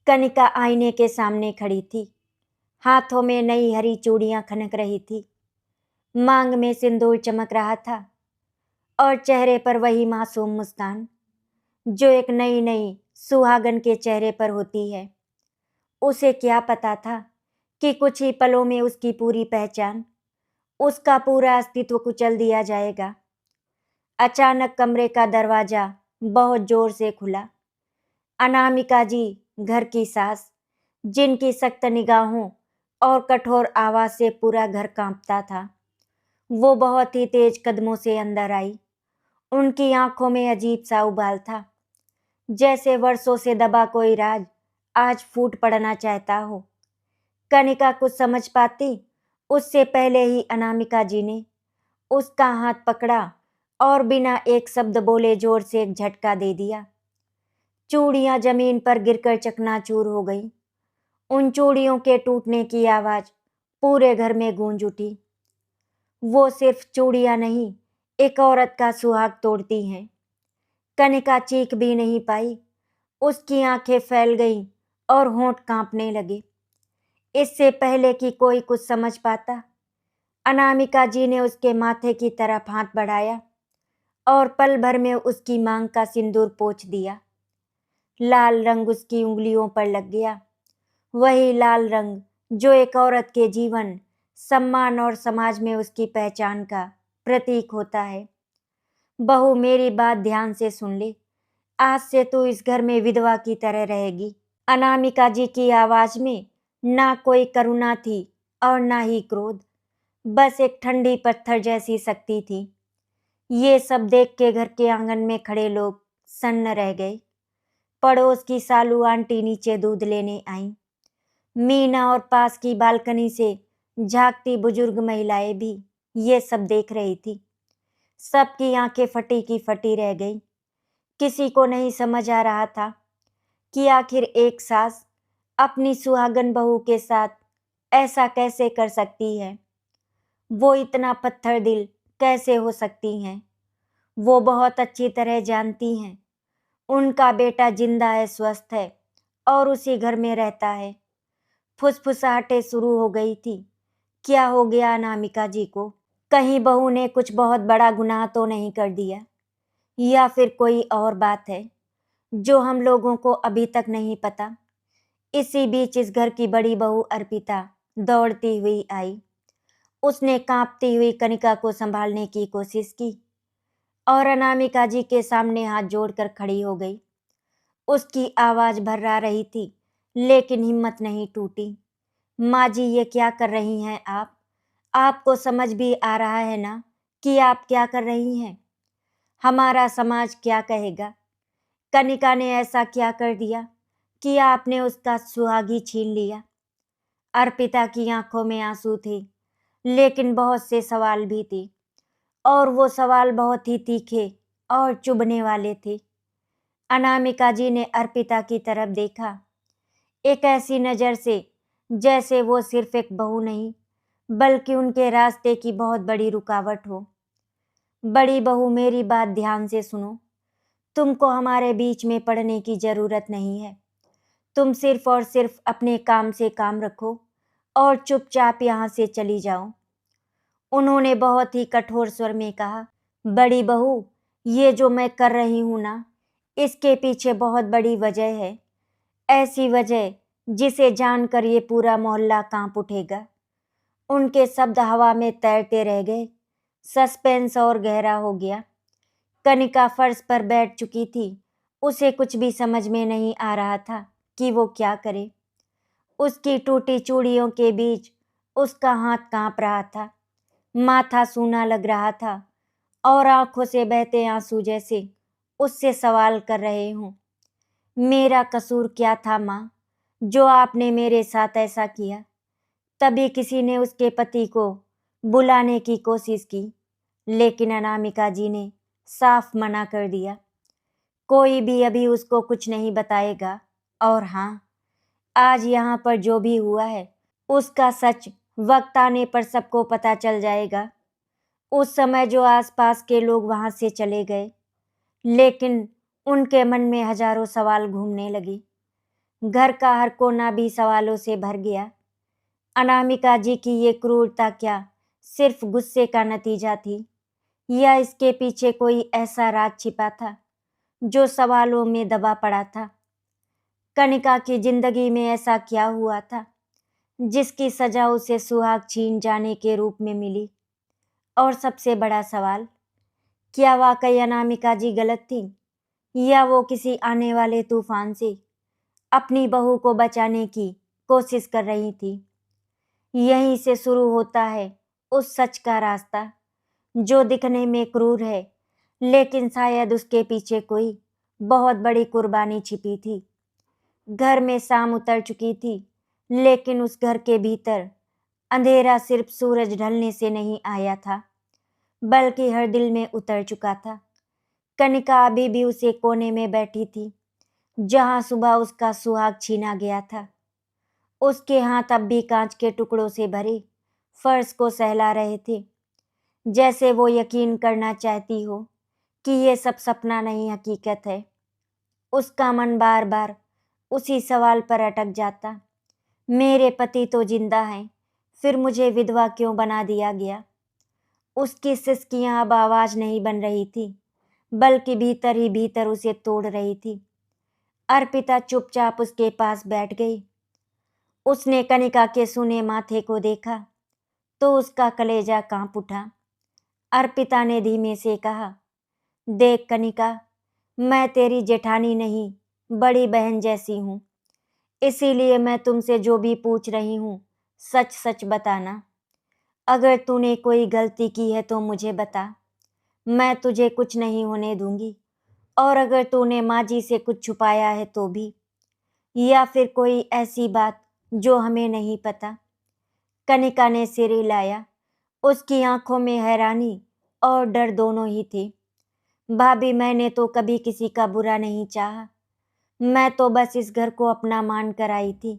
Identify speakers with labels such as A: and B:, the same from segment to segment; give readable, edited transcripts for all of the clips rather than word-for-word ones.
A: कनिका आईने के सामने खड़ी थी। हाथों में नई हरी चूड़ियां खनक रही थी। मांग में सिंदूर चमक रहा था और चेहरे पर वही मासूम मुस्कान जो एक नई नई सुहागन के चेहरे पर होती है। उसे क्या पता था कि कुछ ही पलों में उसकी पूरी पहचान, उसका पूरा अस्तित्व कुचल दिया जाएगा। अचानक कमरे का दरवाजा बहुत जोर से खुला। अनामिका जी, घर की सास, जिनकी सख्त निगाहों और कठोर आवाज से पूरा घर कांपता था, वो बहुत ही तेज कदमों से अंदर आई। उनकी आंखों में अजीब सा उबाल था, जैसे वर्षों से दबा कोई राज आज फूट पड़ना चाहता हो। कनिका कुछ समझ पाती उससे पहले ही अनामिका जी ने उसका हाथ पकड़ा और बिना एक शब्द बोले जोर से एक झटका दे दिया। चूड़ियां जमीन पर गिरकर चकनाचूर हो गई। उन चूड़ियों के टूटने की आवाज पूरे घर में गूंज उठी। वो सिर्फ चूड़ियां नहीं, एक औरत का सुहाग तोड़ती हैं। कनिका चीख भी नहीं पाई। उसकी आंखें फैल गईं और होंठ कांपने लगे। इससे पहले कि कोई कुछ समझ पाता, अनामिका जी ने उसके माथे की तरफ हाथ बढ़ाया और पल भर में उसकी मांग का सिंदूर पोंछ दिया। लाल रंग उसकी उंगलियों पर लग गया, वही लाल रंग जो एक औरत के जीवन, सम्मान और समाज में उसकी पहचान का प्रतीक होता है। बहू, मेरी बात ध्यान से सुन ले। आज से तू इस घर में विधवा की तरह रहेगी। अनामिका जी की आवाज में ना कोई करुणा थी और ना ही क्रोध, बस एक ठंडी पत्थर जैसी शक्ति थी। ये सब देख के घर के आंगन में खड़े लोग सन्न रह गए। पड़ोस की सालू आंटी नीचे दूध लेने आई। मीना और पास की बालकनी से झांकती बुजुर्ग महिलाएं भी ये सब देख रही थी। सबकी आंखें फटी की फटी रह गई। किसी को नहीं समझ आ रहा था कि आखिर एक सास अपनी सुहागन बहू के साथ ऐसा कैसे कर सकती है। वो इतना पत्थर दिल कैसे हो सकती हैं। वो बहुत अच्छी तरह जानती हैं उनका बेटा जिंदा है, स्वस्थ है और उसी घर में रहता है। फुसफुसाहटें शुरू हो गई थी। क्या हो गया अनामिका जी को? कहीं बहू ने कुछ बहुत बड़ा गुनाह तो नहीं कर दिया, या फिर कोई और बात है जो हम लोगों को अभी तक नहीं पता। इसी बीच इस घर की बड़ी बहू अर्पिता दौड़ती हुई आई। उसने कांपती हुई कनिका को संभालने की कोशिश की और अनामिका जी के सामने हाथ जोड़कर खड़ी हो गई। उसकी आवाज भर्रा रही थी, लेकिन हिम्मत नहीं टूटी। माँ जी, ये क्या कर रही हैं आप? आपको समझ भी आ रहा है ना कि आप क्या कर रही हैं? हमारा समाज क्या कहेगा? कनिका ने ऐसा क्या कर दिया कि आपने उसका सुहागी छीन लिया? अर्पिता की आंखों में आंसू थे, लेकिन बहुत से सवाल भी थे, और वो सवाल बहुत ही तीखे और चुभने वाले थे। अनामिका जी ने अर्पिता की तरफ देखा, एक ऐसी नजर से जैसे वो सिर्फ एक बहू नहीं, बल्कि उनके रास्ते की बहुत बड़ी रुकावट हो। बड़ी बहू, मेरी बात ध्यान से सुनो। तुमको हमारे बीच में पड़ने की जरूरत नहीं है। तुम सिर्फ और सिर्फ अपने काम से काम रखो और चुपचाप यहाँ से चली जाओ। उन्होंने बहुत ही कठोर स्वर में कहा। बड़ी बहू, ये जो मैं कर रही हूँ ना, इसके पीछे बहुत बड़ी वजह है। ऐसी वजह जिसे जानकर ये पूरा मोहल्ला कांप उठेगा। उनके शब्द हवा में तैरते रह गए। सस्पेंस और गहरा हो गया। कनिका फर्श पर बैठ चुकी थी। उसे कुछ भी समझ में नहीं आ रहा था कि वो क्या करे। उसकी टूटी चूड़ियों के बीच उसका हाथ कांप रहा था, माथा सूना लग रहा था और आंखों से बहते आंसू जैसे उससे सवाल कर रहे हों। मेरा कसूर क्या था माँ, जो आपने मेरे साथ ऐसा किया? तभी किसी ने उसके पति को बुलाने की कोशिश की, लेकिन अनामिका जी ने साफ मना कर दिया। कोई भी अभी उसको कुछ नहीं बताएगा। और हाँ, आज यहाँ पर जो भी हुआ है उसका सच वक्त आने पर सबको पता चल जाएगा। उस समय जो आसपास के लोग वहां से चले गए, लेकिन उनके मन में हजारों सवाल घूमने लगे। घर का हर कोना भी सवालों से भर गया। अनामिका जी की ये क्रूरता क्या सिर्फ गुस्से का नतीजा थी, या इसके पीछे कोई ऐसा राज छिपा था जो सवालों में दबा पड़ा था? कनिका की जिंदगी में ऐसा क्या हुआ था जिसकी सजा उसे सुहाग छीन जाने के रूप में मिली? और सबसे बड़ा सवाल, क्या वाकई अनामिका जी गलत थी, या वो किसी आने वाले तूफान से अपनी बहू को बचाने की कोशिश कर रही थी? यहीं से शुरू होता है उस सच का रास्ता जो दिखने में क्रूर है, लेकिन शायद उसके पीछे कोई बहुत बड़ी कुर्बानी छिपी थी। घर में शाम उतर चुकी थी, लेकिन उस घर के भीतर अंधेरा सिर्फ सूरज ढलने से नहीं आया था, बल्कि हर दिल में उतर चुका था। कनिका अभी भी उसी कोने में बैठी थी जहां सुबह उसका सुहाग छीना गया था। उसके हाथ अब भी कांच के टुकड़ों से भरे फर्श को सहला रहे थे, जैसे वो यकीन करना चाहती हो कि ये सब सपना नहीं हकीकत है। उसका मन बार बार उसी सवाल पर अटक जाता, मेरे पति तो जिंदा हैं, फिर मुझे विधवा क्यों बना दिया गया? उसकी सिसकियां अब आवाज नहीं बन रही थी, बल्कि भीतर ही भीतर उसे तोड़ रही थी। अर्पिता चुपचाप उसके पास बैठ गई। उसने कनिका के सूने माथे को देखा तो उसका कलेजा कांप उठा। अर्पिता ने धीमे से कहा, देख कनिका, मैं तेरी जेठानी नहीं, बड़ी बहन जैसी हूँ, इसीलिए मैं तुमसे जो भी पूछ रही हूँ सच सच बताना। अगर तूने कोई गलती की है तो मुझे बता, मैं तुझे कुछ नहीं होने दूंगी। और अगर तूने माँ जी से कुछ छुपाया है तो भी, या फिर कोई ऐसी बात जो हमें नहीं पता। कनिका ने सिर हिलाया। उसकी आंखों में हैरानी और डर दोनों ही थे। भाभी, मैंने तो कभी किसी का बुरा नहीं चाहा, मैं तो बस इस घर को अपना मान कर आई थी।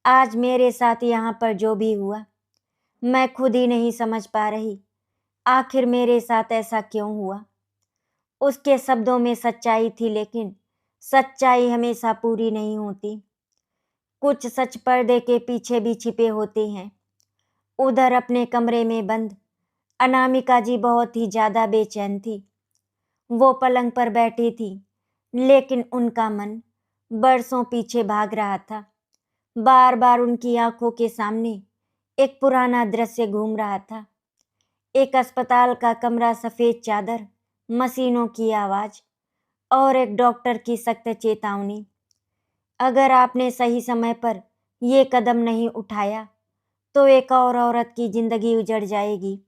A: आज मेरे साथ यहाँ पर जो भी हुआ, मैं खुद ही नहीं समझ पा रही, आखिर मेरे साथ ऐसा क्यों हुआ? उसके शब्दों में सच्चाई थी, लेकिन सच्चाई हमेशा पूरी नहीं होती। कुछ सच पर्दे के पीछे भी छिपे होते हैं। उधर अपने कमरे में बंद अनामिका जी बहुत ही ज्यादा बेचैन थी। वो पलंग पर बैठी थी, लेकिन उनका मन बरसों पीछे भाग रहा था। बार बार उनकी आंखों के सामने एक पुराना दृश्य घूम रहा था। एक अस्पताल का कमरा, सफेद चादर, मशीनों की आवाज और एक डॉक्टर की सख्त चेतावनी, अगर आपने सही समय पर ये कदम नहीं उठाया तो एक और औरत की जिंदगी उजड़ जाएगी।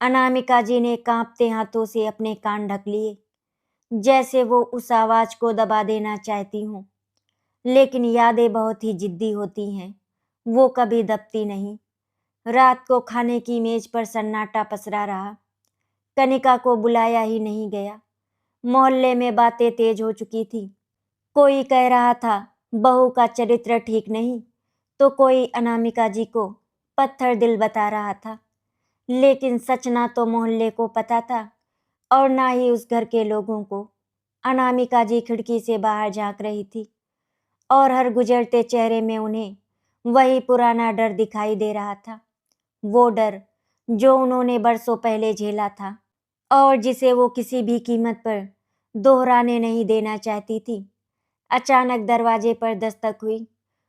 A: अनामिका जी ने कांपते हाथों से अपने कान ढक लिए, जैसे वो उस आवाज को दबा देना चाहती हूँ। लेकिन यादें बहुत ही जिद्दी होती हैं, वो कभी दबती नहीं। रात को खाने की मेज पर सन्नाटा पसरा रहा। कनिका को बुलाया ही नहीं गया। मोहल्ले में बातें तेज हो चुकी थी। कोई कह रहा था बहू का चरित्र ठीक नहीं, तो कोई अनामिका जी को पत्थर दिल बता रहा था। लेकिन सच ना तो मोहल्ले को पता था और ना ही उस घर के लोगों को। अनामिका जी खिड़की से बाहर झांक रही थी और हर गुजरते चेहरे में उन्हें वही पुराना डर दिखाई दे रहा था। वो डर जो उन्होंने बरसों पहले झेला था और जिसे वो किसी भी कीमत पर दोहराने नहीं देना चाहती थी। अचानक दरवाजे पर दस्तक हुई।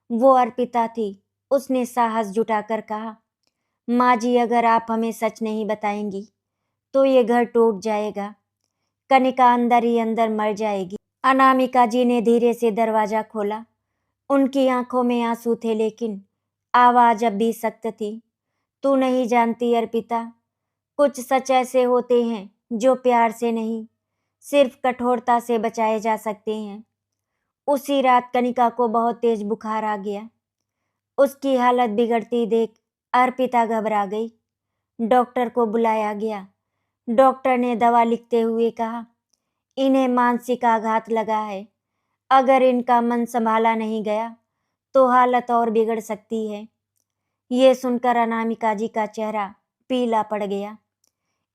A: वो अर्पिता थी। उसने साहस जुटाकर कहा, माँ जी, अगर आप हमें सच नहीं बताएंगी तो ये घर टूट जाएगा। कनिका अंदर ही अंदर मर जाएगी। अनामिका जी ने धीरे से दरवाजा खोला। उनकी आंखों में आंसू थे, लेकिन आवाज अब भी सख्त थी। तू नहीं जानती अर्पिता, कुछ सच ऐसे होते हैं जो प्यार से नहीं, सिर्फ कठोरता से बचाए जा सकते हैं। उसी रात कनिका को बहुत तेज बुखार आ गया। उसकी हालत बिगड़ती देख अर्पिता घबरा गई। डॉक्टर को बुलाया गया। डॉक्टर ने दवा लिखते हुए कहा, इन्हें मानसिक आघात लगा है। अगर इनका मन संभाला नहीं गया तो हालत और बिगड़ सकती है। ये सुनकर अनामिका जी का चेहरा पीला पड़ गया।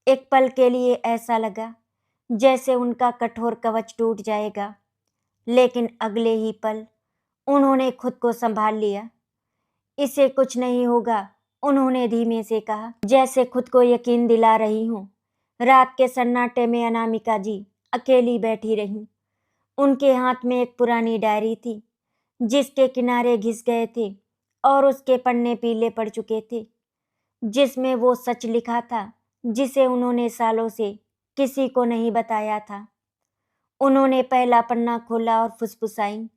A: एक पल के लिए ऐसा लगा जैसे उनका कठोर कवच टूट जाएगा, लेकिन अगले ही पल उन्होंने खुद को संभाल लिया। इसे कुछ नहीं होगा, उन्होंने धीमे से कहा, जैसे खुद को यकीन दिला रही हूँ। रात के सन्नाटे में अनामिका जी अकेली बैठी रहीं। उनके हाथ में एक पुरानी डायरी थी जिसके किनारे घिस गए थे और उसके पन्ने पीले पड़ चुके थे, जिसमें वो सच लिखा था जिसे उन्होंने सालों से किसी को नहीं बताया था। उन्होंने पहला पन्ना खोला और फुसफुसाई,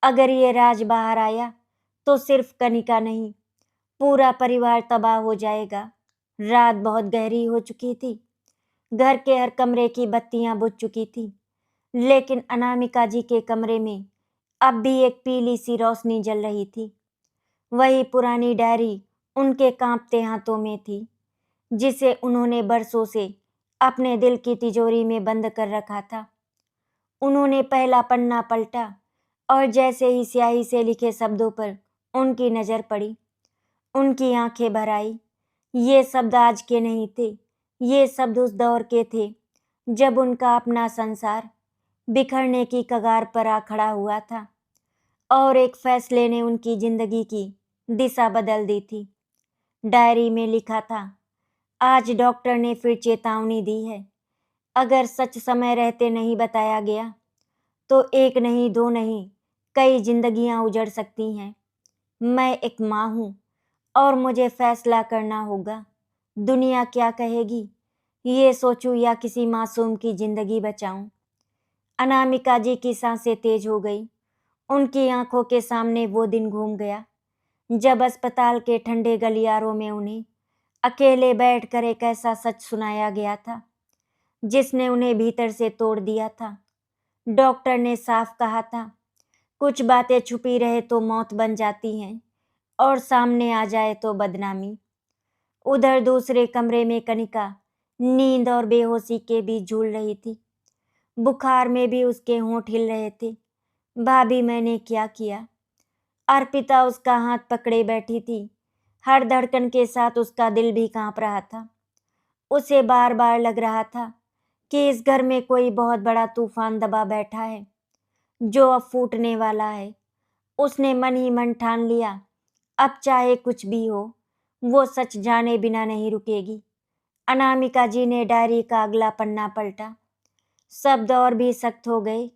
A: अगर ये राज बाहर आया तो सिर्फ कनिका नहीं, पूरा परिवार तबाह हो जाएगा। रात बहुत गहरी हो चुकी थी। घर के हर कमरे की बत्तियां बुझ चुकी थी, लेकिन अनामिका जी के कमरे में अब भी एक पीली सी रोशनी जल रही थी। वही पुरानी डायरी उनके कांपते हाथों में थी, जिसे उन्होंने बरसों से अपने दिल की तिजोरी में बंद कर रखा था। उन्होंने पहला पन्ना पलटा और जैसे ही स्याही से लिखे शब्दों पर उनकी नजर पड़ी, उनकी आंखें भर आई। ये शब्द आज के नहीं थे, ये शब्द उस दौर के थे जब उनका अपना संसार बिखरने की कगार पर आ खड़ा हुआ था और एक फैसले ने उनकी जिंदगी की दिशा बदल दी थी। डायरी में लिखा था, आज डॉक्टर ने फिर चेतावनी दी है। अगर सच समय रहते नहीं बताया गया तो एक नहीं, दो नहीं, कई जिंदगियां उजड़ सकती हैं। मैं एक माँ हूँ और मुझे फैसला करना होगा। दुनिया क्या कहेगी ये सोचूं या किसी मासूम की जिंदगी बचाऊं। अनामिका जी की सांसें तेज हो गई। उनकी आंखों के सामने वो दिन घूम गया जब अस्पताल के ठंडे गलियारों में उन्हें अकेले बैठकर एक ऐसा सच सुनाया गया था जिसने उन्हें भीतर से तोड़ दिया था। डॉक्टर ने साफ कहा था, कुछ बातें छुपी रहे तो मौत बन जाती हैं और सामने आ जाए तो बदनामी। उधर दूसरे कमरे में कनिका नींद और बेहोशी के बीच झूल रही थी। बुखार में भी उसके होंठ हिल रहे थे। भाभी, मैंने क्या किया? अर्पिता उसका हाथ पकड़े बैठी थी। हर धड़कन के साथ उसका दिल भी कांप रहा था। उसे बार बार लग रहा था कि इस घर में कोई बहुत बड़ा तूफान दबा बैठा है जो अब फूटने वाला है। उसने मन ही मन ठान लिया, अब चाहे कुछ भी हो, वो सच जाने बिना नहीं रुकेगी। अनामिका जी ने डायरी का अगला पन्ना पलटा। शब्द और भी सख्त हो गए।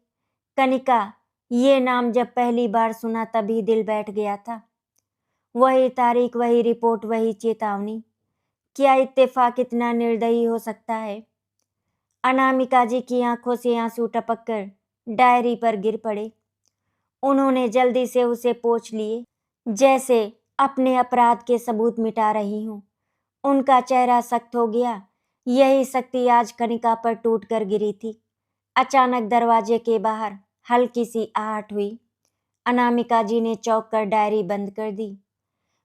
A: कनिका, ये नाम जब पहली बार सुना तभी दिल बैठ गया था। वही तारीख, वही रिपोर्ट, वही चेतावनी। क्या इत्तेफाक इतना निर्दयी हो सकता है? अनामिका जी की आंखों से आंसू टपक कर डायरी पर गिर पड़े। उन्होंने जल्दी से उसे पोंछ लिए, जैसे अपने अपराध के सबूत मिटा रही हूं। उनका चेहरा सख्त हो गया। यही शक्ति आज कनिका पर टूट कर गिरी थी। अचानक दरवाजे के बाहर हल्की सी आहट हुई। अनामिका जी ने चौंक कर डायरी बंद कर दी।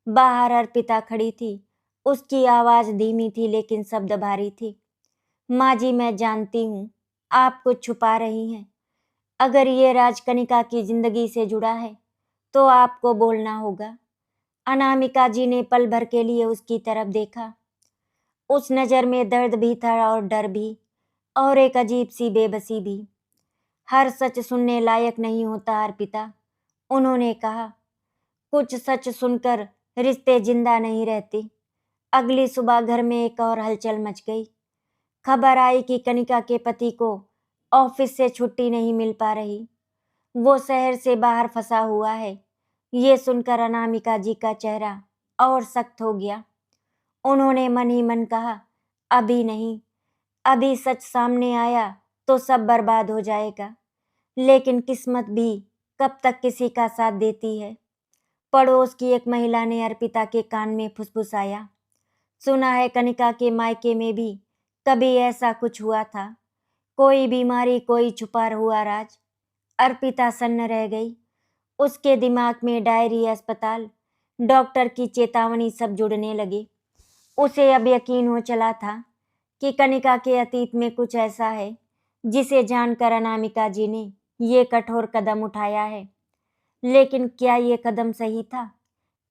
A: बाहर अर्पिता खड़ी थी। उसकी आवाज धीमी थी लेकिन शब्द भारी थे। माँ जी, मैं जानती हूँ आप कुछ छुपा रही हैं। अगर ये राज कनिका की जिंदगी से जुड़ा है तो आपको बोलना होगा। अनामिका जी ने पल भर के लिए उसकी तरफ देखा। उस नजर में दर्द भी था और डर भी, और एक अजीब सी बेबसी भी। हर सच सुनने लायक नहीं होता अर्पिता, उन्होंने कहा। कुछ सच सुनकर रिश्ते जिंदा नहीं रहते। अगली सुबह घर में एक और हलचल मच गई। खबर आई कि कनिका के पति को ऑफिस से छुट्टी नहीं मिल पा रही। वो शहर से बाहर फंसा हुआ है। ये सुनकर अनामिका जी का चेहरा और सख्त हो गया। उन्होंने मन ही मन कहा, अभी नहीं, अभी सच सामने आया तो सब बर्बाद हो जाएगा। लेकिन किस्मत भी कब तक किसी का साथ देती है। पड़ोस की एक महिला ने अर्पिता के कान में फुसफुसाया, सुना है कनिका के मायके में भी कभी ऐसा कुछ हुआ था। कोई बीमारी, कोई छुपा हुआ राज। अर्पिता सन्न रह गई। उसके दिमाग में डायरी, अस्पताल, डॉक्टर की चेतावनी सब जुड़ने लगे। उसे अब यकीन हो चला था कि कनिका के अतीत में कुछ ऐसा है जिसे जानकर अनामिका जी ने ये कठोर कदम उठाया है। लेकिन क्या ये कदम सही था?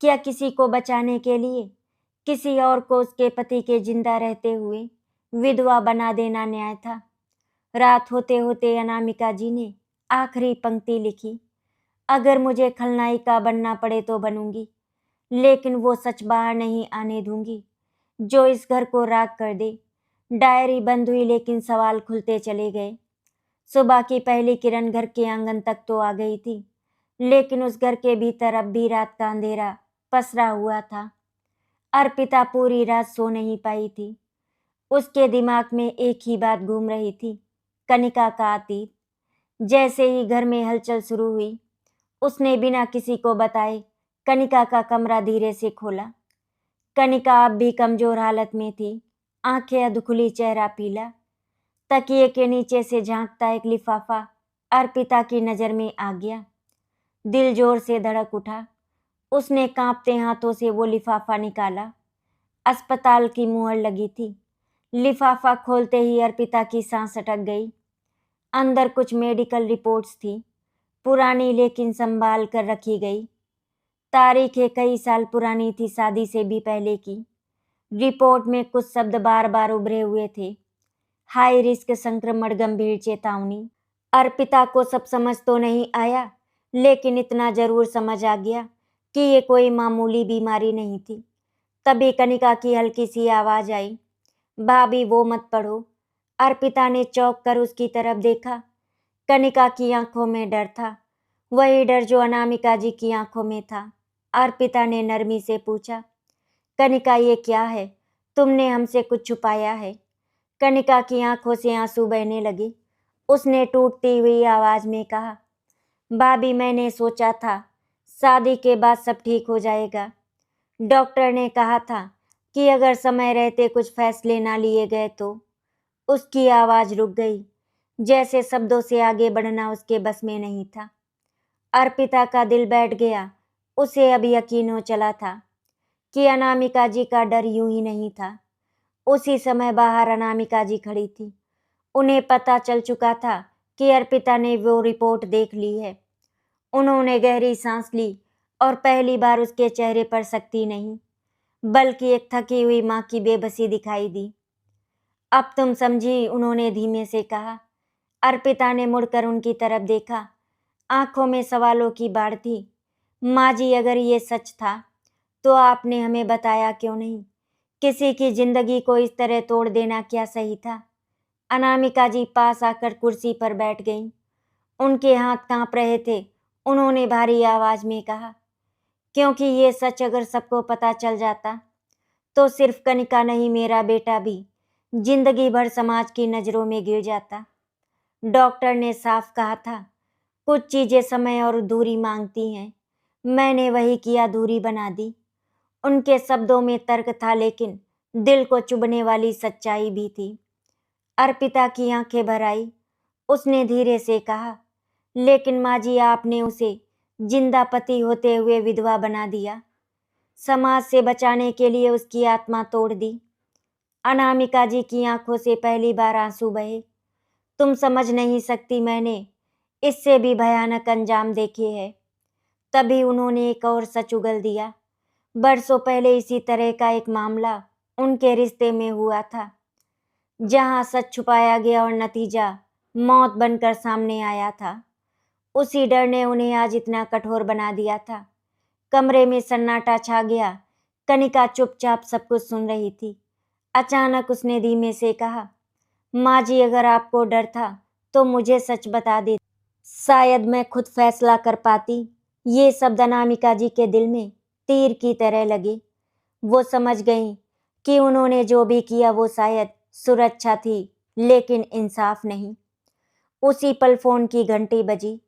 A: क्या किसी को बचाने के लिए किसी और को उसके पति के जिंदा रहते हुए विधवा बना देना न्याय था? रात होते होते अनामिका जी ने आखिरी पंक्ति लिखी, अगर मुझे खलनायिका बनना पड़े तो बनूंगी, लेकिन वो सच बाहर नहीं आने दूंगी जो इस घर को राख कर दे। डायरी बंद हुई लेकिन सवाल खुलते चले गए। सुबह की पहली किरण घर के आंगन तक तो आ गई थी, लेकिन उस घर के भीतर अब भी रात का अंधेरा पसरा हुआ था। अर्पिता पूरी रात सो नहीं पाई थी। उसके दिमाग में एक ही बात घूम रही थी, कनिका का अतीत। जैसे ही घर में हलचल शुरू हुई, उसने बिना किसी को बताए कनिका का कमरा धीरे से खोला। कनिका अब भी कमजोर हालत में थी, आंखें अधखुली, चेहरा पीला। तकिए के नीचे से झांकता एक लिफाफा अर्पिता की नजर में आ गया। दिल जोर से धड़क उठा। उसने कांपते हाथों से वो लिफाफा निकाला। अस्पताल की मुहर लगी थी। लिफाफा खोलते ही अर्पिता की सांस अटक गई। अंदर कुछ मेडिकल रिपोर्ट्स थी, पुरानी लेकिन संभाल कर रखी गई। तारीखें कई साल पुरानी थी, शादी से भी पहले की। रिपोर्ट में कुछ शब्द बार बार उभरे हुए थे, हाई रिस्क संक्रमण, गंभीर चेतावनी। अर्पिता को सब समझ तो नहीं आया, लेकिन इतना जरूर समझ आ गया कि ये कोई मामूली बीमारी नहीं थी। तभी कनिका की हल्की सी आवाज आई, भाभी वो मत पढ़ो। अर्पिता ने चौंक कर उसकी तरफ देखा। कनिका की आंखों में डर था, वही डर जो अनामिका जी की आंखों में था। अर्पिता ने नरमी से पूछा, कनिका ये क्या है? तुमने हमसे कुछ छुपाया है? कनिका की आंखों से आंसू बहने लगे। उसने टूटती हुई आवाज में कहा, भाभी मैंने सोचा था शादी के बाद सब ठीक हो जाएगा। डॉक्टर ने कहा था कि अगर समय रहते कुछ फैसले ना लिए गए तो। उसकी आवाज रुक गई, जैसे शब्दों से आगे बढ़ना उसके बस में नहीं था। अर्पिता का दिल बैठ गया। उसे अब यकीन हो चला था कि अनामिका जी का डर यूं ही नहीं था। उसी समय बाहर अनामिका जी खड़ी थी। उन्हें पता चल चुका था कि अर्पिता ने वो रिपोर्ट देख ली है। उन्होंने गहरी सांस ली और पहली बार उसके चेहरे पर सख्ती नहीं, बल्कि एक थकी हुई माँ की बेबसी दिखाई दी। अब तुम समझी, उन्होंने धीमे से कहा। अर्पिता ने मुड़कर उनकी तरफ देखा। आंखों में सवालों की बाढ़ थी। माँ जी, अगर ये सच था तो आपने हमें बताया क्यों नहीं? किसी की जिंदगी को इस तरह तोड़ देना क्या सही था? अनामिका जी पास आकर कुर्सी पर बैठ गईं। उनके हाथ कांप रहे थे। उन्होंने भारी आवाज में कहा, क्योंकि ये सच अगर सबको पता चल जाता तो सिर्फ कनिका नहीं, मेरा बेटा भी जिंदगी भर समाज की नजरों में गिर जाता। डॉक्टर ने साफ कहा था, कुछ चीजें समय और दूरी मांगती हैं। मैंने वही किया, दूरी बना दी। उनके शब्दों में तर्क था, लेकिन दिल को चुभने वाली सच्चाई भी थी। अर्पिता की आंखें भर आई। उसने धीरे से कहा, लेकिन माँ जी, आपने उसे जिंदा पति होते हुए विधवा बना दिया। समाज से बचाने के लिए उसकी आत्मा तोड़ दी। अनामिका जी की आंखों से पहली बार आंसू बहे। तुम समझ नहीं सकती, मैंने इससे भी भयानक अंजाम देखे हैं। तभी उन्होंने एक और सच उगल दिया। बरसों पहले इसी तरह का एक मामला उनके रिश्ते में हुआ था, जहां सच छुपाया गया और नतीजा मौत बनकर सामने आया था। उसी डर ने उन्हें आज इतना कठोर बना दिया था। कमरे में सन्नाटा छा गया। कनिका चुपचाप सब कुछ सुन रही थी। अचानक उसने धीमे से कहा, माँ जी, अगर आपको डर था तो मुझे सच बता दे, शायद मैं खुद फैसला कर पाती। ये शब्द अनामिका जी के दिल में तीर की तरह लगे। वो समझ गईं कि उन्होंने जो भी किया वो शायद सुरक्षा थी, लेकिन इंसाफ नहीं। उसी पल फोन की घंटी बजी।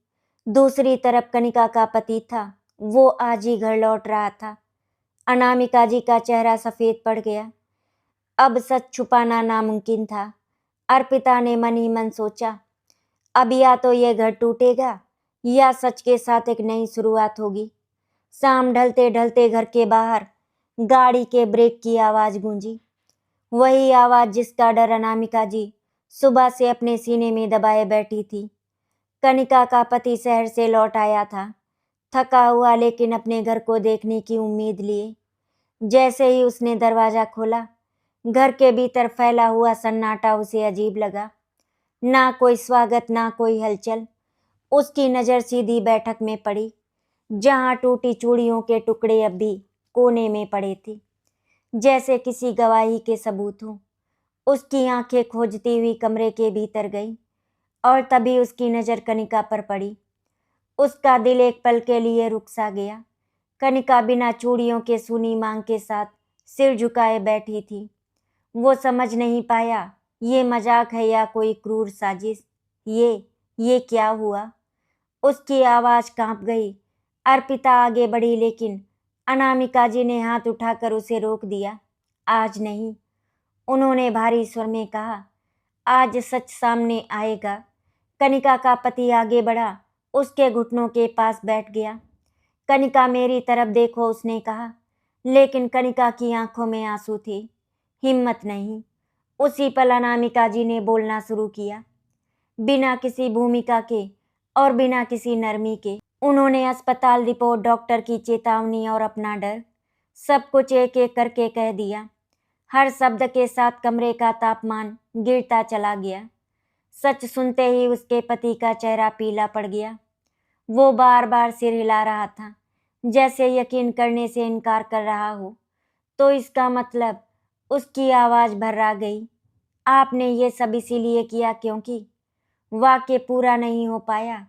A: दूसरी तरफ कनिका का पति था। वो आज ही घर लौट रहा था। अनामिका जी का चेहरा सफेद पड़ गया। अब सच छुपाना नामुमकिन था। अर्पिता ने मन ही मन सोचा, अब या तो ये घर टूटेगा या सच के साथ एक नई शुरुआत होगी। शाम ढलते ढलते घर के बाहर गाड़ी के ब्रेक की आवाज गूंजी। वही आवाज जिसका डर अनामिका जी सुबह से अपने सीने में दबाए बैठी थी। कनिका का पति शहर से लौट आया था, थका हुआ, लेकिन अपने घर को देखने की उम्मीद लिए। जैसे ही उसने दरवाजा खोला, घर के भीतर फैला हुआ सन्नाटा उसे अजीब लगा। ना कोई स्वागत, ना कोई हलचल। उसकी नज़र सीधी बैठक में पड़ी, जहाँ टूटी चूड़ियों के टुकड़े अब भी कोने में पड़े थे, जैसे किसी गवाही के सबूत हों। उसकी आंखें खोजती हुई कमरे के भीतर गई और तभी उसकी नज़र कनिका पर पड़ी। उसका दिल एक पल के लिए रुक सा गया। कनिका बिना चूड़ियों के सूनी मांग के साथ सिर झुकाए बैठी थी। वो समझ नहीं पाया ये मजाक है या कोई क्रूर साजिश। ये क्या हुआ? उसकी आवाज़ कांप गई। अर्पिता आगे बढ़ी, लेकिन अनामिका जी ने हाथ उठाकर उसे रोक दिया। आज नहीं, उन्होंने भारी स्वर में कहा। आज सच सामने आएगा। कनिका का पति आगे बढ़ा, उसके घुटनों के पास बैठ गया। कनिका, मेरी तरफ देखो, उसने कहा, लेकिन कनिका की आंखों में आंसू थे। हिम्मत नहीं। उसी पल अनामिका जी ने बोलना शुरू किया, बिना किसी भूमिका के और बिना किसी नरमी के। उन्होंने अस्पताल रिपोर्ट, डॉक्टर की चेतावनी और अपना डर सब कुछ एक एक करके कह दिया। हर शब्द के साथ कमरे का तापमान गिरता चला गया। सच सुनते ही उसके पति का चेहरा पीला पड़ गया। वो बार बार सिर हिला रहा था, जैसे यकीन करने से इनकार कर रहा हो। तो इसका मतलब? उसकी आवाज़ भर्रा गई। आपने ये सब इसीलिए किया क्योंकि? वाक्य पूरा नहीं हो पाया।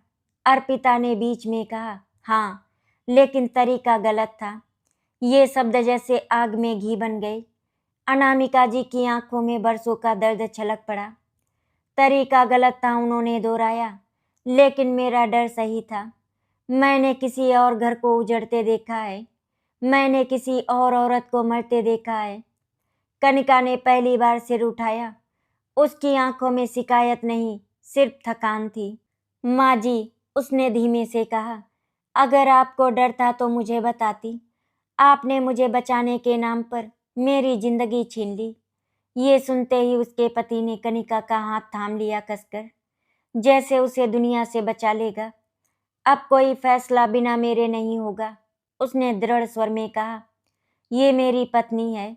A: अर्पिता ने बीच में कहा, हाँ, लेकिन तरीका गलत था। ये शब्द जैसे आग में घी बन गए। अनामिका जी की आंखों में बरसों का दर्द छलक पड़ा। तरीका गलत था, उन्होंने दोहराया, लेकिन मेरा डर सही था। मैंने किसी और घर को उजड़ते देखा है। मैंने किसी और औरत को मरते देखा है। कनिका ने पहली बार सिर उठाया। उसकी आंखों में शिकायत नहीं, सिर्फ थकान थी। माँ जी, उसने धीमे से कहा, अगर आपको डर था तो मुझे बताती। आपने मुझे बचाने के नाम पर मेरी जिंदगी छीन ली। ये सुनते ही उसके पति ने कनिका का हाथ थाम लिया कसकर, जैसे उसे दुनिया से बचा लेगा। अब कोई फैसला बिना मेरे नहीं होगा, उसने दृढ़ स्वर में कहा। ये मेरी पत्नी है।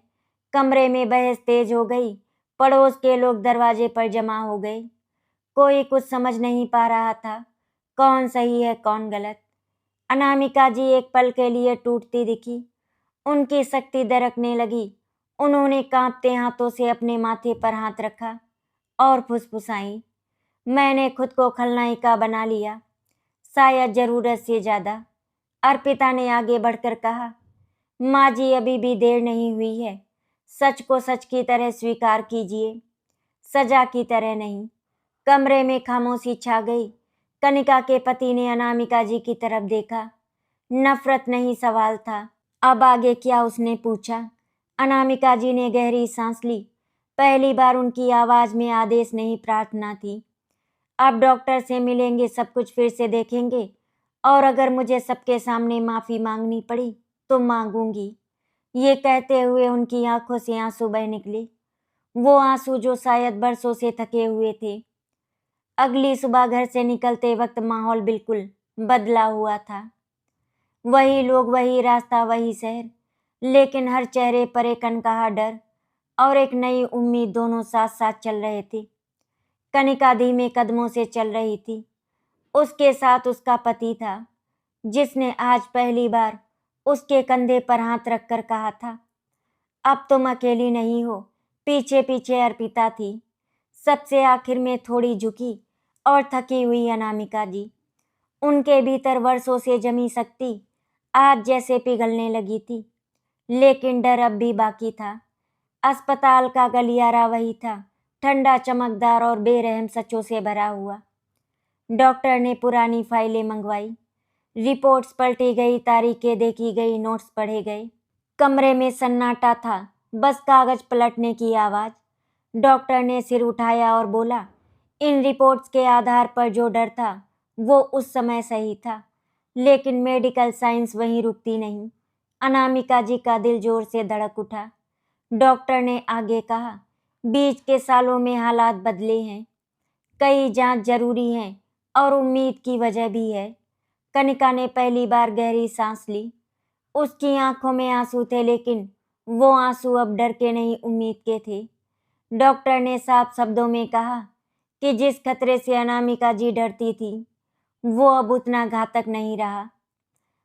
A: कमरे में बहस तेज हो गई। पड़ोस के लोग दरवाजे पर जमा हो गए। कोई कुछ समझ नहीं पा रहा था, कौन सही है कौन गलत। अनामिका जी एक पल के लिए टूटती दिखी। उनकी शक्ति दरकने लगी। उन्होंने कांपते हाथों से अपने माथे पर हाथ रखा और फुसफुसाई, मैंने खुद को खलनायिका बना लिया, शायद जरूरत से ज्यादा। अर्पिता ने आगे बढ़कर कहा, माँ जी, अभी भी देर नहीं हुई है। सच को सच की तरह स्वीकार कीजिए, सजा की तरह नहीं। कमरे में खामोशी छा गई। कनिका के पति ने अनामिका जी की तरफ देखा। नफरत नहीं, सवाल था। अब आगे क्या, उसने पूछा। अनामिका जी ने गहरी सांस ली। पहली बार उनकी आवाज में आदेश नहीं, प्रार्थना थी। अब डॉक्टर से मिलेंगे, सब कुछ फिर से देखेंगे, और अगर मुझे सबके सामने माफी मांगनी पड़ी तो मांगूंगी। ये कहते हुए उनकी आंखों से आंसू बह निकले, वो आंसू जो शायद बरसों से थके हुए थे। अगली सुबह घर से निकलते वक्त माहौल बिल्कुल बदला हुआ था। वही लोग, वही रास्ता, वही शहर, लेकिन हर चेहरे पर एक अनकहा डर और एक नई उम्मीद दोनों साथ साथ चल रहे थे। कनिका धीमे कदमों से चल रही थी। उसके साथ उसका पति था, जिसने आज पहली बार उसके कंधे पर हाथ रखकर कहा था, अब तुम अकेली नहीं हो। पीछे पीछे अर्पिता थी। सबसे आखिर में थोड़ी झुकी और थकी हुई अनामिका जी। उनके भीतर वर्षों से जमी शक्ति आज जैसे पिघलने लगी थी, लेकिन डर अब भी बाकी था। अस्पताल का गलियारा वही था, ठंडा, चमकदार और बेरहम सचों से भरा हुआ। डॉक्टर ने पुरानी फाइलें मंगवाई, रिपोर्ट्स पलटी गई, तारीखें देखी गई, नोट्स पढ़े गए। कमरे में सन्नाटा था, बस कागज पलटने की आवाज़। डॉक्टर ने सिर उठाया और बोला, इन रिपोर्ट्स के आधार पर जो डर था वो उस समय सही था, लेकिन मेडिकल साइंस वहीं रुकती नहीं। अनामिका जी का दिल जोर से धड़क उठा। डॉक्टर ने आगे कहा, बीच के सालों में हालात बदले हैं, कई जांच जरूरी हैं और उम्मीद की वजह भी है। कनिका ने पहली बार गहरी सांस ली। उसकी आंखों में आंसू थे, लेकिन वो आंसू अब डर के नहीं, उम्मीद के थे। डॉक्टर ने साफ शब्दों में कहा कि जिस खतरे से अनामिका जी डरती थी वो अब उतना घातक नहीं रहा,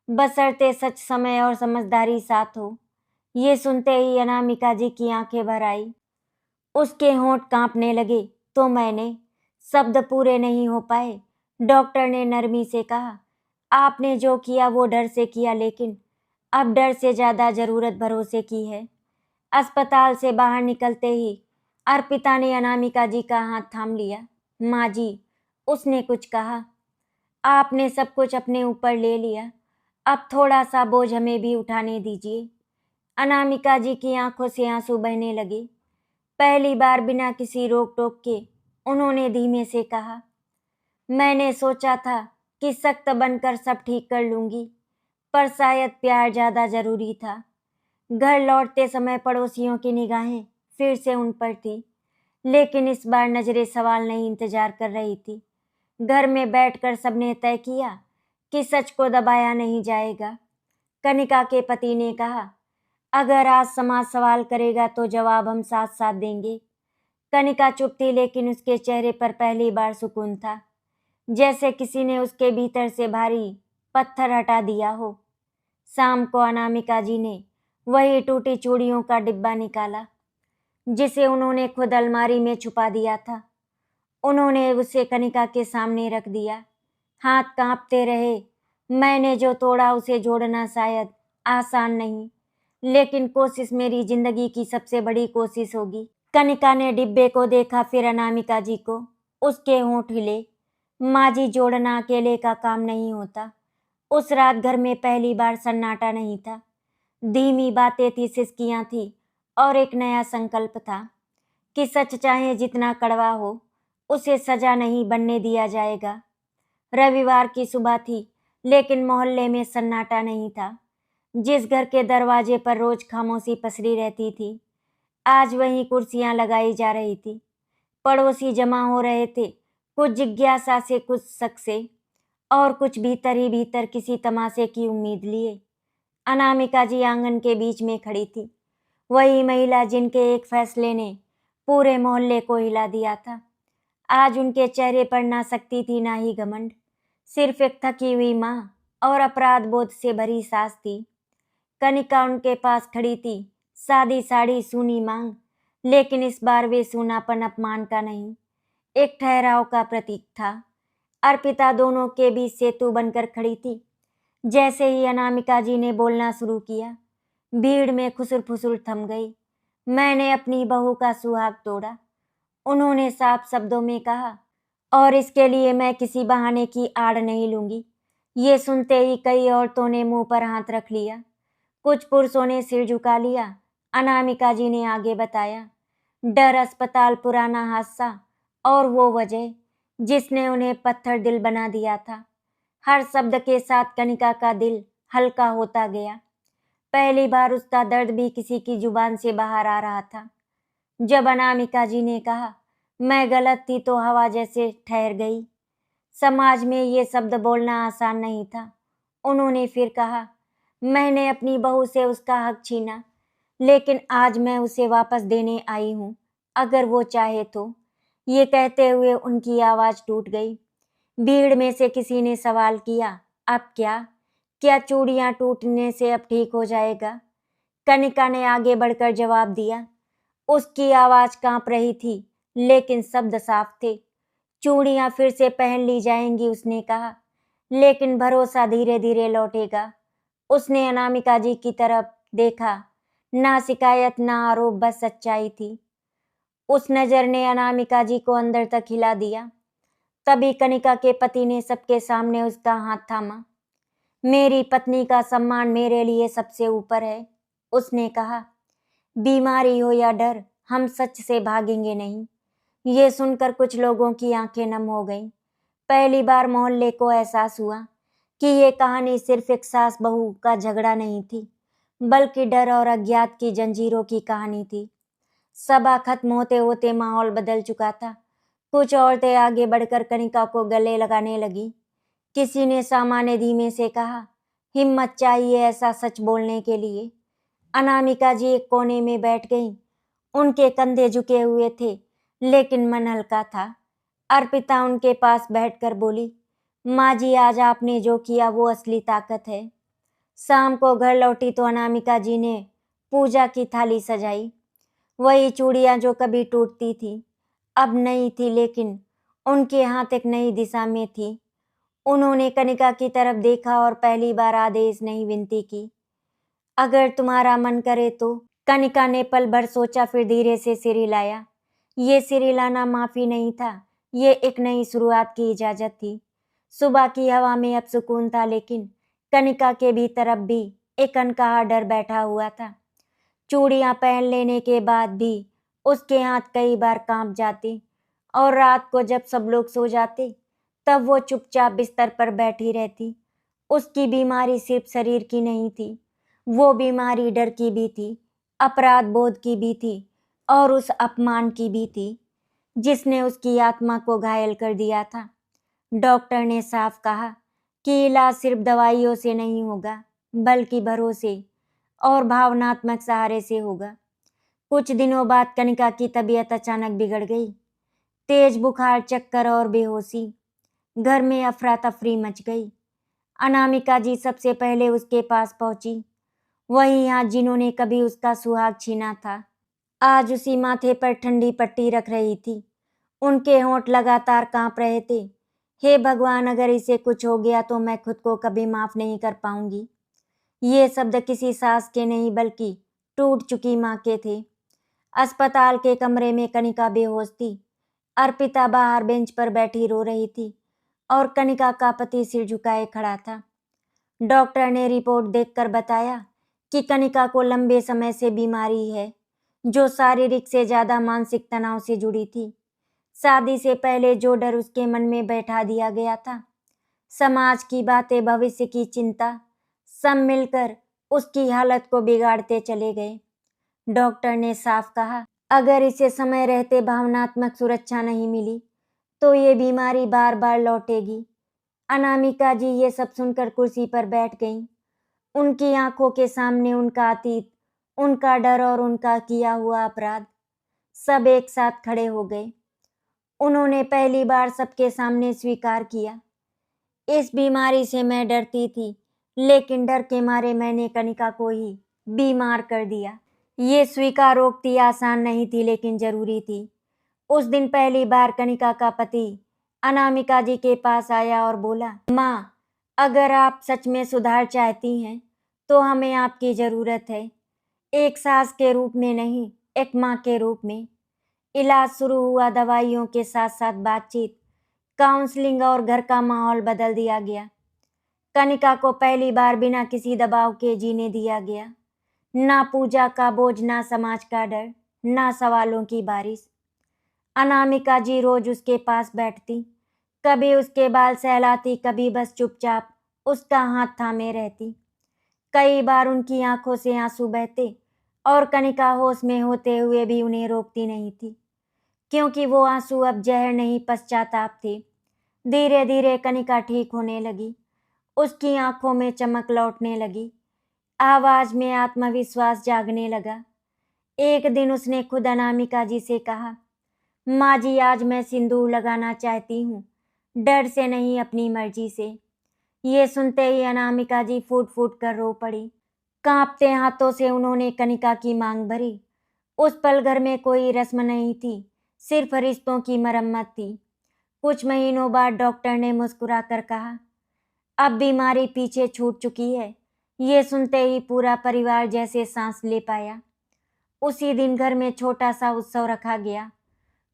A: बशर्ते सच, समय और समझदारी साथ हो। ये सुनते ही अनामिका जी की आंखें भर आई, उसके होंठ कांपने लगे। तो मैंने, शब्द पूरे नहीं हो पाए। डॉक्टर ने नरमी से कहा, आपने जो किया वो डर से किया, लेकिन अब डर से ज्यादा जरूरत भरोसे की है। अस्पताल से बाहर निकलते ही अर्पिता ने अनामिका जी का हाथ थाम लिया। माँ जी, उसने कुछ कहा, आपने सब कुछ अपने ऊपर ले लिया, अब थोड़ा सा बोझ हमें भी उठाने दीजिए। अनामिका जी की आंखों से आंसू बहने लगे। पहली बार बिना किसी रोक टोक के उन्होंने धीमे से कहा, मैंने सोचा था कि सख्त बनकर सब ठीक कर लूंगी, पर शायद प्यार ज्यादा जरूरी था। घर लौटते समय पड़ोसियों की निगाहें फिर से उन पर थी, लेकिन इस बार नजरें सवाल नहीं इंतजार कर रही थी। घर में बैठकर सबने तय किया कि सच को दबाया नहीं जाएगा। कनिका के पति ने कहा, अगर आज समाज सवाल करेगा तो जवाब हम साथ साथ देंगे। कनिका चुप थी, लेकिन उसके चेहरे पर पहली बार सुकून था, जैसे किसी ने उसके भीतर से भारी पत्थर हटा दिया हो। शाम को अनामिका जी ने वही टूटी चूड़ियों का डिब्बा निकाला, जिसे उन्होंने खुद अलमारी में छुपा दिया था। उन्होंने उसे कनिका के सामने रख दिया। हाथ कांपते रहे। मैंने जो तोड़ा उसे जोड़ना शायद आसान नहीं, लेकिन कोशिश मेरी जिंदगी की सबसे बड़ी कोशिश होगी। कनिका ने डिब्बे को देखा, फिर अनामिका जी को। उसके होंठ हिले। माँ जी, जोड़ना अकेले का काम नहीं होता। उस रात घर में पहली बार सन्नाटा नहीं था। धीमी बातें थी, सिसकियां थी, और एक नया संकल्प था कि सच चाहे जितना कड़वा हो, उसे सजा नहीं बनने दिया जाएगा। रविवार की सुबह थी, लेकिन मोहल्ले में सन्नाटा नहीं था। जिस घर के दरवाजे पर रोज खामोशी पसरी रहती थी, आज वहीं कुर्सियां लगाई जा रही थी। पड़ोसी जमा हो रहे थे, कुछ जिज्ञासा से, कुछ शक से, और कुछ भीतर ही भीतर किसी तमाशे की उम्मीद लिए। अनामिका जी आंगन के बीच में खड़ी थी, वही महिला जिनके एक फैसले ने पूरे मोहल्ले को हिला दिया था। आज उनके चेहरे पर ना शक्ति थी, ना ही घमंड, सिर्फ एक थकी हुई माँ और अपराध बोध से भरी सांस थी। कनिका उनके पास खड़ी थी, सादी साड़ी, सूनी मांग, लेकिन इस बार वे सूनापन अपमान का नहीं, एक ठहराव का प्रतीक था। अर्पिता दोनों के बीच सेतु बनकर खड़ी थी। जैसे ही अनामिका जी ने बोलना शुरू किया, भीड़ में खुसुर फुसुर थम गई। मैंने अपनी बहू का सुहाग तोड़ा, उन्होंने साफ शब्दों में कहा, और इसके लिए मैं किसी बहाने की आड़ नहीं लूंगी। ये सुनते ही कई औरतों ने मुंह पर हाथ रख लिया, कुछ पुरुषों ने सिर झुका लिया। अनामिका जी ने आगे बताया, डर, अस्पताल, पुराना हादसा, और वो वजह जिसने उन्हें पत्थर दिल बना दिया था। हर शब्द के साथ कनिका का दिल हल्का होता गया। पहली बार उसका दर्द भी किसी की जुबान से बाहर आ रहा था। जब अनामिका जी ने कहा, मैं गलत थी, तो हवा जैसे ठहर गई। समाज में ये शब्द बोलना आसान नहीं था। उन्होंने फिर कहा, मैंने अपनी बहू से उसका हक छीना, लेकिन आज मैं उसे वापस देने आई हूँ, अगर वो चाहे तो। ये कहते हुए उनकी आवाज टूट गई। भीड़ में से किसी ने सवाल किया, अब क्या? क्या चूड़ियां टूटने से अब ठीक हो जाएगा? कनिका ने आगे बढ़कर जवाब दिया। उसकी आवाज कांप रही थी, लेकिन शब्द साफ थे। चूड़ियां फिर से पहन ली जाएंगी, उसने कहा, लेकिन भरोसा धीरे धीरे लौटेगा। उसने अनामिका जी की तरफ देखा, ना शिकायत, ना आरोप, बस सच्चाई थी। उस नजर ने अनामिका जी को अंदर तक हिला दिया। तभी कनिका के पति ने सबके सामने उसका हाथ थामा। मेरी पत्नी का सम्मान मेरे लिए सबसे ऊपर है, उसने कहा। बीमारी हो या डर, हम सच से भागेंगे नहीं। ये सुनकर कुछ लोगों की आंखें नम हो गईं। पहली बार मोहल्ले को एहसास हुआ कि ये कहानी सिर्फ एक सास बहू का झगड़ा नहीं थी, बल्कि डर और अज्ञात की जंजीरों की कहानी थी। सभा खत्म होते होते माहौल बदल चुका था। कुछ औरतें आगे बढ़कर कनिका को गले लगाने लगी। किसी ने सामान्य धीमे से कहा, हिम्मत चाहिए ऐसा सच बोलने के लिए। अनामिका जी एक कोने में बैठ गईं। उनके कंधे झुके हुए थे, लेकिन मन हल्का था। अर्पिता उनके पास बैठकर बोली, माँ जी, आज आपने जो किया वो असली ताकत है। शाम को घर लौटी तो अनामिका जी ने पूजा की थाली सजाई। वही चूड़ियाँ जो कभी टूटती थी, अब नई थी, लेकिन उनके हाथ एक नई दिशा में थी। उन्होंने कनिका की तरफ देखा और पहली बार आदेश नहीं, विनती की। अगर तुम्हारा मन करे तो। कनिका ने पल भर सोचा, फिर धीरे से सिर हिलाया। ये सिर हिलाना माफी नहीं था, ये एक नई शुरुआत की इजाजत थी। सुबह की हवा में अब सुकून था, लेकिन कनिका के भीतर अब भी एक अनकहा डर बैठा हुआ था। चूड़ियां पहन लेने के बाद भी उसके हाथ कई बार कांप जाते, और रात को जब सब लोग सो जाते तब वो चुपचाप बिस्तर पर बैठी रहती। उसकी बीमारी सिर्फ शरीर की नहीं थी, वो बीमारी डर की भी थी, अपराध बोध की भी थी, और उस अपमान की भी थी जिसने उसकी आत्मा को घायल कर दिया था। डॉक्टर ने साफ कहा कि इलाज सिर्फ दवाइयों से नहीं होगा, बल्कि भरोसे और भावनात्मक सहारे से होगा। कुछ दिनों बाद कनिका की तबीयत अचानक बिगड़ गई। तेज बुखार, चक्कर और बेहोशी। घर में अफरा तफरी मच गई। अनामिका जी सबसे पहले उसके पास पहुंची। वही हाथ जिन्होंने कभी उसका सुहाग छीना था, आज उसी माथे पर ठंडी पट्टी रख रही थी। उनके होंठ लगातार कांप रहे थे। हे भगवान, अगर इसे कुछ हो गया तो मैं खुद को कभी माफ नहीं कर पाऊंगी। ये शब्द किसी सास के नहीं, बल्कि टूट चुकी माँ के थे। अस्पताल के कमरे में कनिका बेहोश थी। अर्पिता बाहर बेंच पर बैठी रो रही थी, और कनिका का पति सिर झुकाए खड़ा था। डॉक्टर ने रिपोर्ट देखकर बताया कि कनिका को लंबे समय से बीमारी है, जो शारीरिक से ज्यादा मानसिक तनाव से जुड़ी थी। शादी से पहले जो डर उसके मन में बैठा दिया गया था, समाज की बातें, भविष्य की चिंता, सब मिलकर उसकी हालत को बिगाड़ते चले गए। डॉक्टर ने साफ कहा, अगर इसे समय रहते भावनात्मक सुरक्षा नहीं मिली तो ये बीमारी बार बार लौटेगी। अनामिका जी ये सब सुनकर कुर्सी पर बैठ गईं। उनकी आंखों के सामने उनका अतीत, उनका डर और उनका किया हुआ अपराध सब एक साथ खड़े हो गए। उन्होंने पहली बार सबके सामने स्वीकार किया, इस बीमारी से मैं डरती थी, लेकिन डर के मारे मैंने कनिका को ही बीमार कर दिया। ये स्वीकारोक्ति आसान नहीं थी, लेकिन जरूरी थी। उस दिन पहली बार कनिका का पति अनामिका जी के पास आया और बोला, माँ, अगर आप सच में सुधार चाहती हैं तो हमें आपकी जरूरत है। एक सास के रूप में नहीं, एक माँ के रूप में। इलाज शुरू हुआ। दवाइयों के साथ साथ बातचीत, काउंसलिंग और घर का माहौल बदल दिया गया। कनिका को पहली बार बिना किसी दबाव के जीने दिया गया। ना पूजा का बोझ, ना समाज का डर, ना सवालों की बारिश। अनामिका जी रोज उसके पास बैठती, कभी उसके बाल सहलाती, कभी बस चुपचाप उसका हाथ थामे रहती। कई बार उनकी आंखों से आंसू बहते, और कनिका होश में होते हुए भी उन्हें रोकती नहीं थी, क्योंकि वो आंसू अब जहर नहीं, पश्चाताप थे। धीरे धीरे कनिका ठीक होने लगी। उसकी आंखों में चमक लौटने लगी, आवाज में आत्मविश्वास जागने लगा। एक दिन उसने खुद अनामिका जी से कहा, माँ जी, आज मैं सिंदूर लगाना चाहती हूँ, डर से नहीं, अपनी मर्जी से। ये सुनते ही अनामिका जी फूट फूट कर रो पड़ी। कांपते हाथों से उन्होंने कनिका की मांग भरी। उस पल घर में कोई रस्म नहीं थी, सिर्फ रिश्तों की मरम्मत थी। कुछ महीनों बाद डॉक्टर ने मुस्कुरा कर कहा, अब बीमारी पीछे छूट चुकी है। ये सुनते ही पूरा परिवार जैसे सांस ले पाया। उसी दिन घर में छोटा सा उत्सव रखा गया।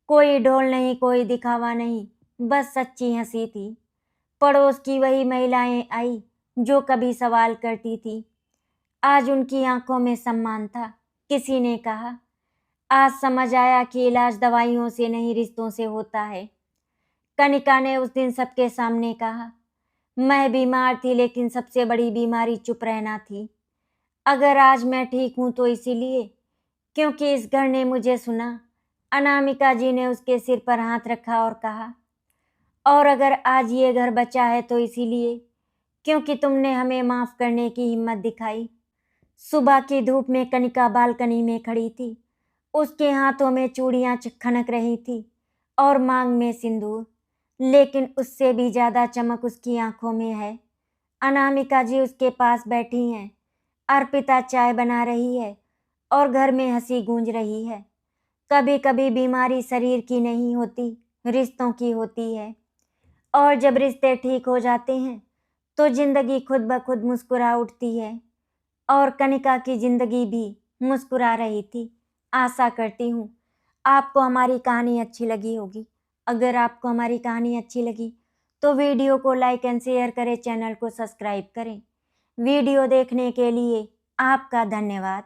A: कोई ढोल नहीं, कोई दिखावा नहीं, बस सच्ची हंसी थी। पड़ोस की वही महिलाएं आई जो कभी सवाल करती थी, आज उनकी आंखों में सम्मान था। किसी ने कहा, आज समझ आया कि इलाज दवाइयों से नहीं, रिश्तों से होता है। कनिका ने उस दिन सबके सामने कहा, मैं बीमार थी, लेकिन सबसे बड़ी बीमारी चुप रहना थी। अगर आज मैं ठीक हूं तो इसीलिए क्योंकि इस घर ने मुझे सुना। अनामिका जी ने उसके सिर पर हाथ रखा और कहा, और अगर आज ये घर बचा है तो इसीलिए क्योंकि तुमने हमें माफ करने की हिम्मत दिखाई। सुबह की धूप में कनिका बालकनी में खड़ी थी। उसके हाथों में चूड़ियां खनक रही थी और मांग में सिंदूर। लेकिन उससे भी ज़्यादा चमक उसकी आंखों में है। अनामिका जी उसके पास बैठी हैं। अर्पिता चाय बना रही है और घर में हंसी गूंज रही है। कभी कभी बीमारी शरीर की नहीं होती, रिश्तों की होती है। और जब रिश्ते ठीक हो जाते हैं तो जिंदगी खुद ब खुद मुस्कुरा उठती है। और कनिका की जिंदगी भी मुस्कुरा रही थी। आशा करती हूँ आपको हमारी कहानी अच्छी लगी होगी। अगर आपको हमारी कहानी अच्छी लगी तो वीडियो को लाइक एंड शेयर करें, चैनल को सब्सक्राइब करें। वीडियो देखने के लिए आपका धन्यवाद।